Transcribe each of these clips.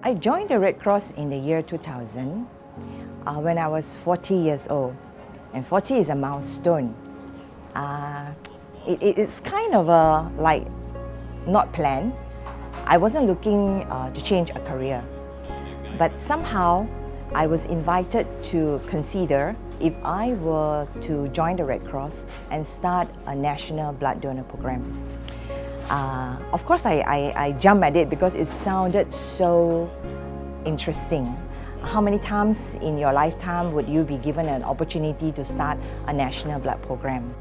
I joined the Red Cross in the year 2000 when I was 40 years old. And 40 is a milestone. It's kind of like not planned. I wasn't looking to change a career. But somehow I was invited to consider if I were to join the Red Cross and start a national blood donor program. Of course, I jumped at it because it sounded so interesting. How many times in your lifetime would you be given an opportunity to start a national blood program?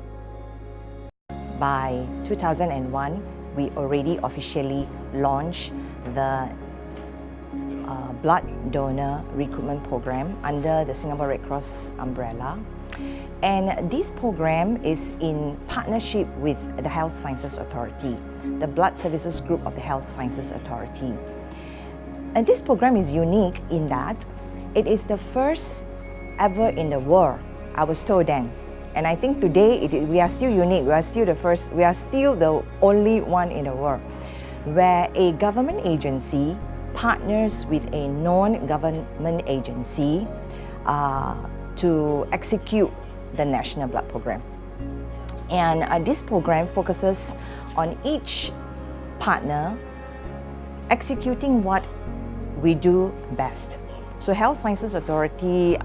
By 2001, we already officially launched the blood donor recruitment program under the Singapore Red Cross umbrella. And this program is in partnership with the Health Sciences Authority, the Blood Services Group of the Health Sciences Authority. And this program is unique in that it is the first ever in the world, I was told then. And I think today we are still unique, we are still the first, we are still the only one in the world where a government agency partners with a non-government agency to execute the National Blood Program. And this program focuses on each partner executing what we do best. So Health Sciences Authority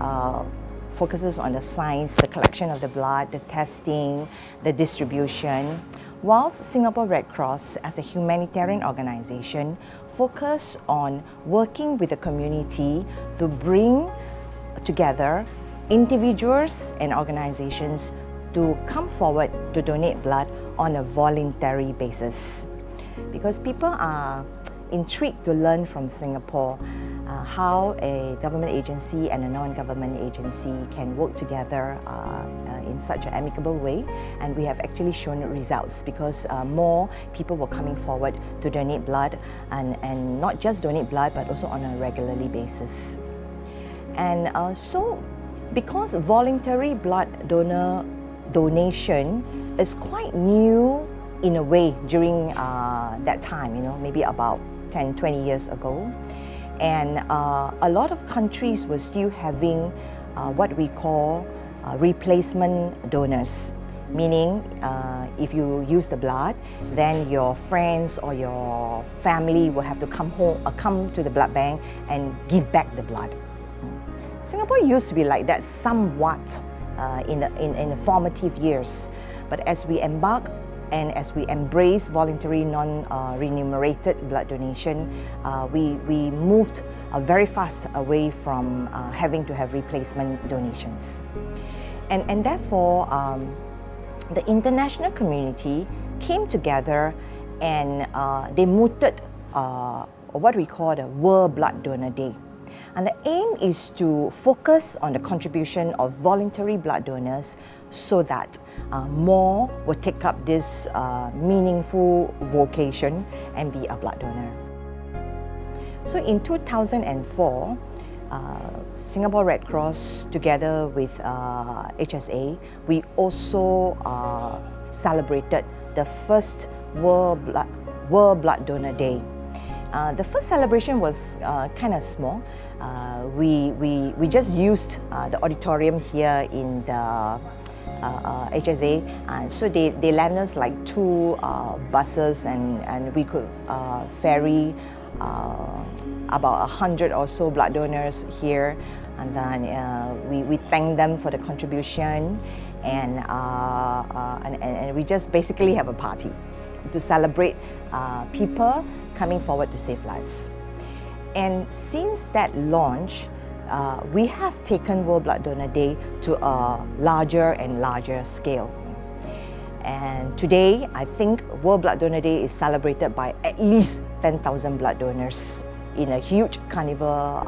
focuses on the science, the collection of the blood, the testing, the distribution, whilst Singapore Red Cross as a humanitarian organisation focus on working with the community to bring together individuals and organizations to come forward to donate blood on a voluntary basis. Because people are intrigued to learn from Singapore how a government agency and a non-government agency can work together in such an amicable way, and we have actually shown results because more people were coming forward to donate blood and not just donate blood but also on a regularly basis. And so because voluntary blood donation is quite new in a way during that time, maybe about 10-20 years ago. And a lot of countries were still having what we call replacement donors, meaning if you use the blood, then your friends or your family will have to come to the blood bank and give back the blood. Singapore used to be like that somewhat in the formative years, but as we embark and as we embrace voluntary non-remunerated blood donation, we moved very fast away from having to have replacement donations. And therefore, the international community came together and they mooted what we call the World Blood Donor Day. And the aim is to focus on the contribution of voluntary blood donors so that more will take up this meaningful vocation and be a blood donor. So in 2004, Singapore Red Cross together with HSA, we also celebrated the first World Blood Donor Day. The first celebration was kind of small. We just used the auditorium here in the HSA, and so they lent us like 2 buses and we could ferry about 100 or so blood donors here, and then we thank them for the contribution and we just basically have a party to celebrate people coming forward to save lives. And since that launch, we have taken World Blood Donor Day to a larger and larger scale. And today, I think World Blood Donor Day is celebrated by at least 10,000 blood donors in a huge carnival.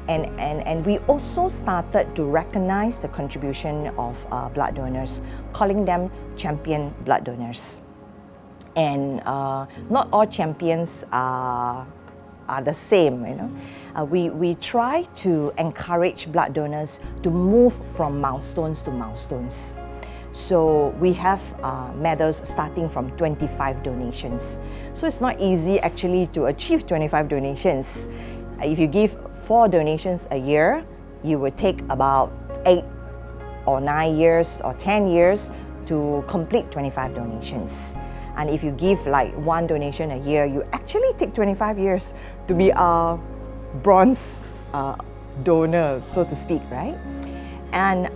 And we also started to recognize the contribution of blood donors, calling them champion blood donors. And not all champions are the same, We try to encourage blood donors to move from milestones to milestones. So we have medals starting from 25 donations. So it's not easy actually to achieve 25 donations. If you give 4 donations a year, you would take about 8 or 9 years or 10 years to complete 25 donations. And if you give like 1 donation a year, you actually take 25 years to be a bronze donor, so to speak, right? And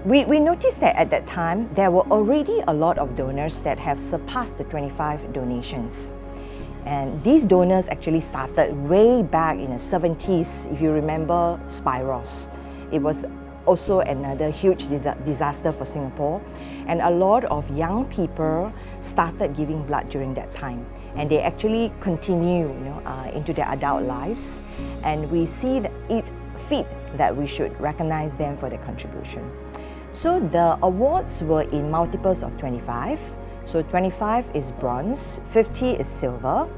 we noticed that at that time, there were already a lot of donors that have surpassed the 25 donations. And these donors actually started way back in the 70s, if you remember Spiros. It was also another huge disaster for Singapore. And a lot of young people started giving blood during that time. And they actually continue into their adult lives. And we see that it fit that we should recognize them for their contribution. So the awards were in multiples of 25. So 25 is bronze, 50 is silver,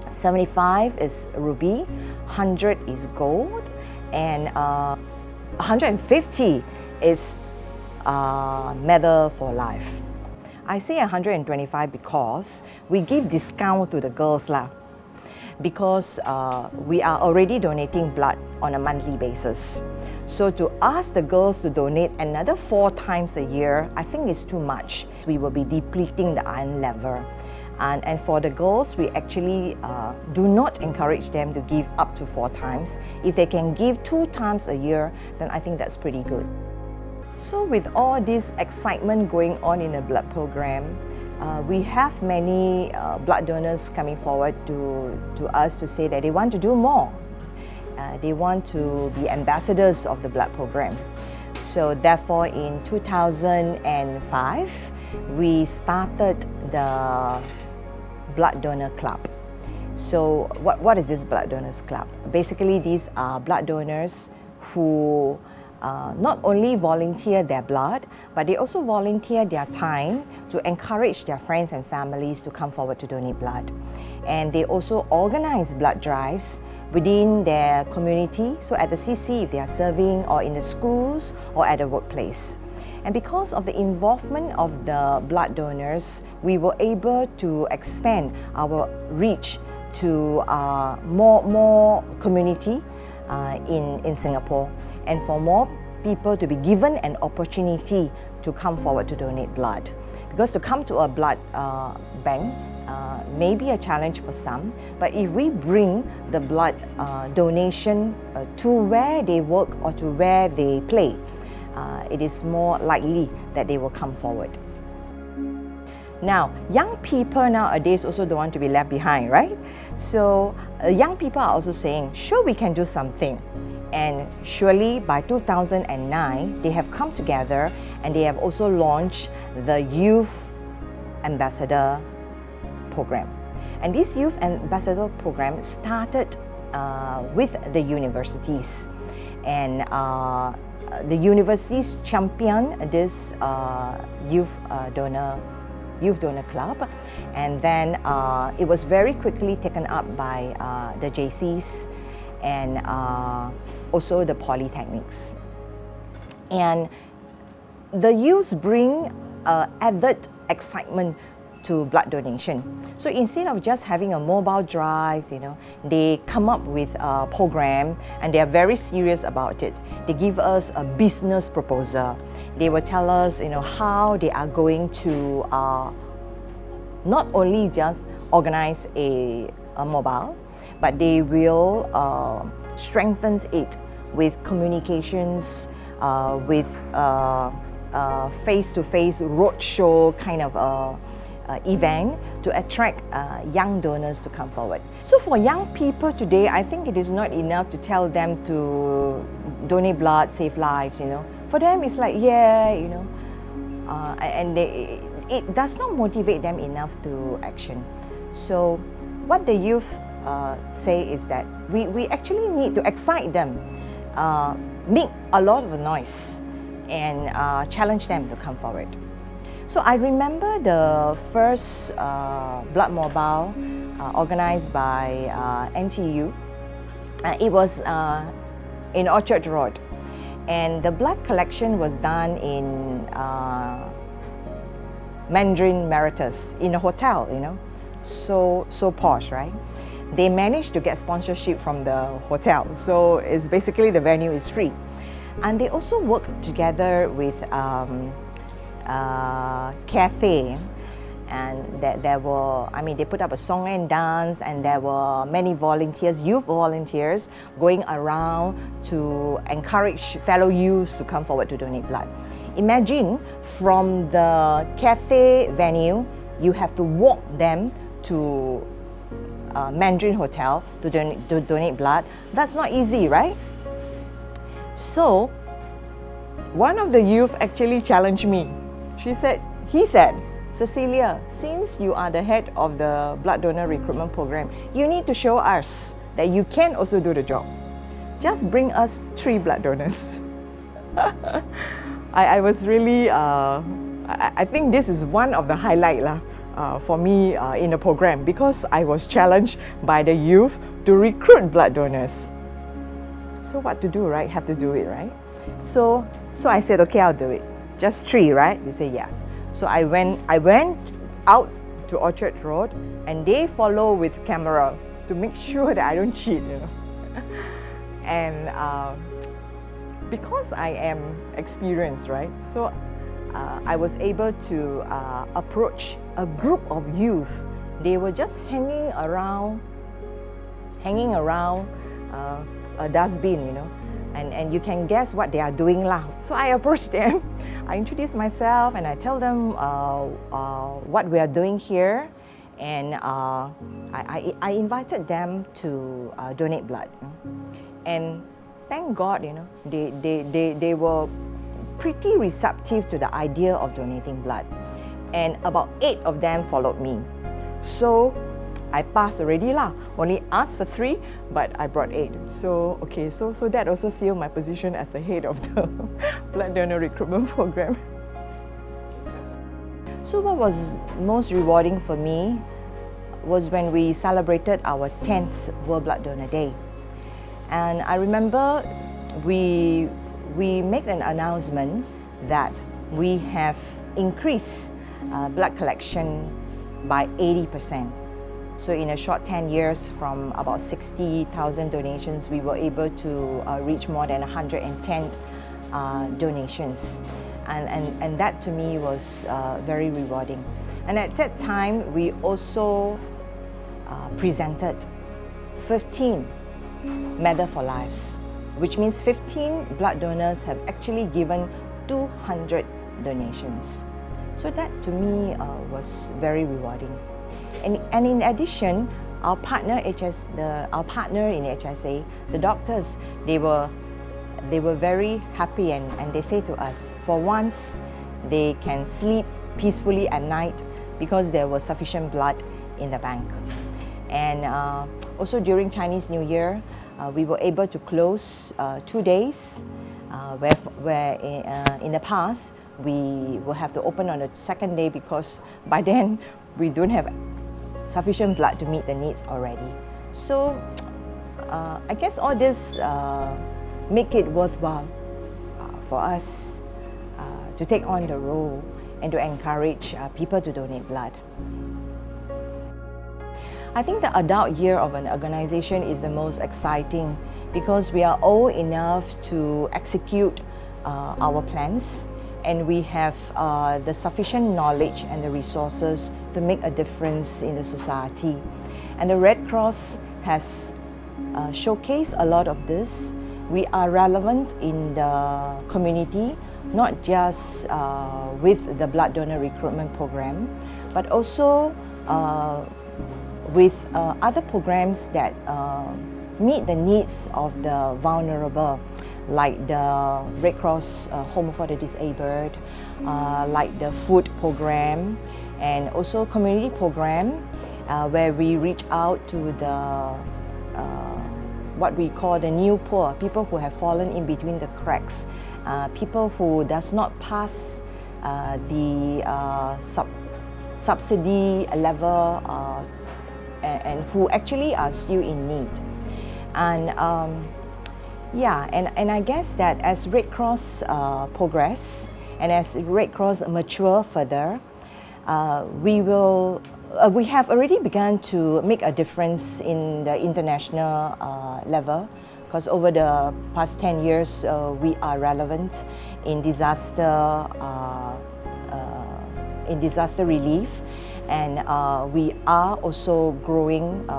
75 is ruby, 100 is gold, and 150 is medal for life. I say 125 because we give discount to the girls lah, because we are already donating blood on a monthly basis. So to ask the girls to donate another 4 times a year, I think is too much. We will be depleting the iron level. And for the girls, we actually do not encourage them to give up to 4 times. If they can give 2 times a year, then I think that's pretty good. So with all this excitement going on in the blood program, we have many blood donors coming forward to us to say that they want to do more. They want to be ambassadors of the blood program. So therefore, in 2005, we started the Blood Donor Club. So what is this Blood Donors Club? Basically, these are blood donors who not only volunteer their blood, but they also volunteer their time to encourage their friends and families to come forward to donate blood. And they also organize blood drives within their community, so at the CC if they are serving, or in the schools, or at the workplace. And because of the involvement of the blood donors, we were able to expand our reach to more community in Singapore, and for more people to be given an opportunity to come forward to donate blood. Because to come to a blood bank may be a challenge for some, but if we bring the blood donation to where they work or to where they play, it is more likely that they will come forward. Now, young people nowadays also don't want to be left behind, right? So young people are also saying, sure, we can do something. And surely by 2009, they have come together and they have also launched the Youth Ambassador Program. And this Youth Ambassador Program started with the universities. And the universities champion this Youth Donor Club, and then it was very quickly taken up by the JCs and also the polytechnics. And the youths bring added excitement to blood donation. So instead of just having a mobile drive, they come up with a program and they are very serious about it. They give us a business proposal. They will tell us, how they are going to not only just organize a mobile, but they will strengthen it with communications, with face-to-face roadshow kind of event to attract young donors to come forward. So for young people today, I think it is not enough to tell them to donate blood, save lives, For them, it's like, and it does not motivate them enough to action. So what the youth say is that we actually need to excite them, make a lot of noise, and challenge them to come forward. So I remember the first blood mobile organized by NTU. It was in Orchard Road. And the blood collection was done in Mandarin Meritus in a hotel, you know, so posh, right? They managed to get sponsorship from the hotel, so it's basically the venue is free. And they also work together with Cathay, and there were, I mean, they put up a song and dance, and there were many volunteers, youth volunteers, going around to encourage fellow youths to come forward to donate blood. Imagine from the Cathay venue, you have to walk them to Mandarin Hotel to donate blood. That's not easy, right? So, one of the youth actually challenged me. He said, Cecilia, since you are the head of the blood donor recruitment program, you need to show us that you can also do the job. Just bring us 3 blood donors. I was really, I think this is one of the highlights for me in the program, because I was challenged by the youth to recruit blood donors. So what to do, right? Have to do it, right? So I said, okay, I'll do it. Just 3, right? They say yes. So I went out to Orchard Road, and they follow with camera to make sure that I don't cheat, you know. And because I am experienced, right? So I was able to approach a group of youth. They were just hanging around a dustbin, you know, and you can guess what they are doing lah. So I approached them, I introduced myself, and I tell them what we are doing here, and I invited them to donate blood. And thank God, you know, they were pretty receptive to the idea of donating blood, and about 8 of them followed me. So I passed already lah. Only asked for 3, but I brought 8. So okay, so that also sealed my position as the head of the blood donor recruitment program. So what was most rewarding for me was when we celebrated our 10th World Blood Donor Day. And I remember we made an announcement that we have increased blood collection by 80%. So in a short 10 years, from about 60,000 donations, we were able to reach more than 110 donations. And that to me was very rewarding. And at that time, we also presented 15 Medal for Lives, which means 15 blood donors have actually given 200 donations. So that to me was very rewarding. And in addition, our partner in HSA, the doctors, they were very happy, and they say to us, for once they can sleep peacefully at night because there was sufficient blood in the bank. And also during Chinese New Year, we were able to close 2 days, where in the past we will have to open on the 2nd day, because by then we don't have sufficient blood to meet the needs already. So I guess all this make it worthwhile for us to take on the role and to encourage people to donate blood. I think the adult year of an organization is the most exciting, because we are old enough to execute our plans, and we have the sufficient knowledge and the resources to make a difference in the society. And the Red Cross has showcased a lot of this. We are relevant in the community, not just with the blood donor recruitment program, but also with other programs that meet the needs of the vulnerable, like the Red Cross Home for the Disabled, like the food program, and also community program where we reach out to the what we call the new poor, people who have fallen in between the cracks, people who does not pass the subsidy level and who actually are still in need. And Yeah, and I guess that as Red Cross progress and as Red Cross mature further, we have already begun to make a difference in the international level, because over the past 10 years we are relevant in disaster relief, and we are also growing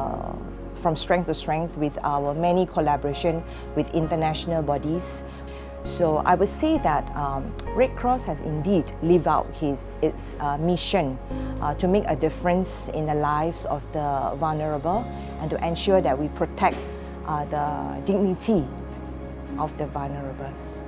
from strength to strength with our many collaboration with international bodies. So I would say that Red Cross has indeed lived out its mission to make a difference in the lives of the vulnerable and to ensure that we protect the dignity of the vulnerables.